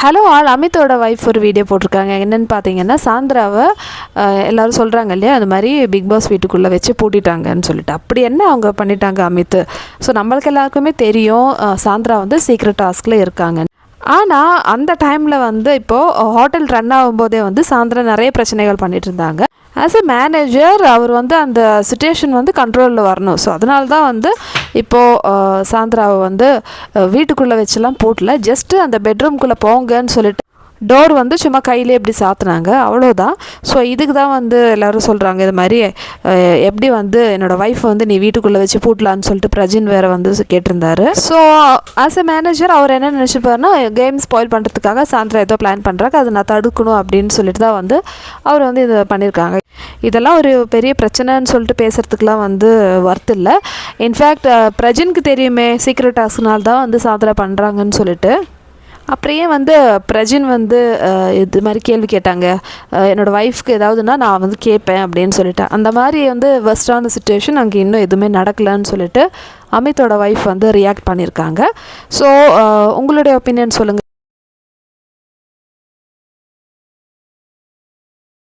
Hello all அமித்தோட wife ஒரு video போட்டிருக்காங்க. என்னென்னு பார்த்தீங்கன்னா, சாந்திராவை எல்லோரும் சொல்கிறாங்க இல்லையா, அது மாதிரி பிக் பாஸ் வீட்டுக்குள்ளே வச்சு பூட்டிட்டாங்கன்னு சொல்லிட்டு. அப்படி என்ன அவங்க பண்ணிட்டாங்க அமித்? ஸோ நம்மளுக்கு எல்லாருக்குமே தெரியும் சாந்திரா வந்து சீக்ரெட் டாஸ்கில் இருக்காங்க. ஆனால் அந்த டைமில் வந்து இப்போது ஹோட்டல் ரன் ஆகும்போதே வந்து சாந்திரா நிறைய பிரச்சனைகள் பண்ணிகிட்டு இருந்தாங்க. ஆஸ் எ மேனேஜர் அவர் வந்து அந்த சுச்சுவேஷன் வந்து கண்ட்ரோலில் வரணும். ஸோ அதனால தான் வந்து இப்போது சாந்திராவை வந்து வீட்டுக்குள்ளே வச்செல்லாம் போட்டல, ஜஸ்ட்டு அந்த பெட்ரூம்குள்ளே போங்கன்னு சொல்லிட்டு டோர் வந்து சும்மா கையிலே எப்படி சாத்துனாங்க, அவ்வளோதான். ஸோ இதுக்கு தான் வந்து எல்லோரும் சொல்கிறாங்க, இது மாதிரி எப்படி வந்து என்னோடய ஒய்ஃப் வந்து நீ வீட்டுக்குள்ளே வச்சு பூட்டலான்னு சொல்லிட்டு பிரஜின் வேறு வந்து கேட்டிருந்தாரு. ஸோ ஆஸ் எ மேனேஜர் அவர் என்ன நினச்சிப்பாருன்னா, கேம் ஸ்பாயில் பண்ணுறதுக்காக சாந்திரா ஏதோ பிளான் பண்ணுறாங்க, அதை நான் தடுக்கணும் அப்படின்னு சொல்லிட்டு தான் வந்து அவர் வந்து இதை பண்ணியிருக்காங்க. இதெல்லாம் ஒரு பெரிய பிரச்சனைன்னு சொல்லிட்டு பேசுகிறதுக்கெலாம் வந்து ஒர்த் இல்லை. இன்ஃபேக்ட் பிரஜினுக்கு தெரியுமே சீக்ரெட் டாஸ்க்னால தான் வந்து சாந்திரா பண்ணுறாங்கன்னு சொல்லிட்டு. அப்படியே வந்து பிரஜின் வந்து இது மாதிரி கேள்வி கேட்டாங்க, என்னோடய ஒய்ஃப்க்கு ஏதாவதுன்னா நான் வந்து கேட்பேன் அப்படின்னு சொல்லிட்டேன். அந்த மாதிரி வந்து வெஸ்டான சுச்சுவேஷன் அங்கே இன்னும் எதுவுமே நடக்கலைன்னு சொல்லிட்டு அமித்தோட ஒய்ஃப் வந்து ரியாக்ட் பண்ணியிருக்காங்க. ஸோ உங்களுடைய ஒப்பீனியன் சொல்லுங்கள்.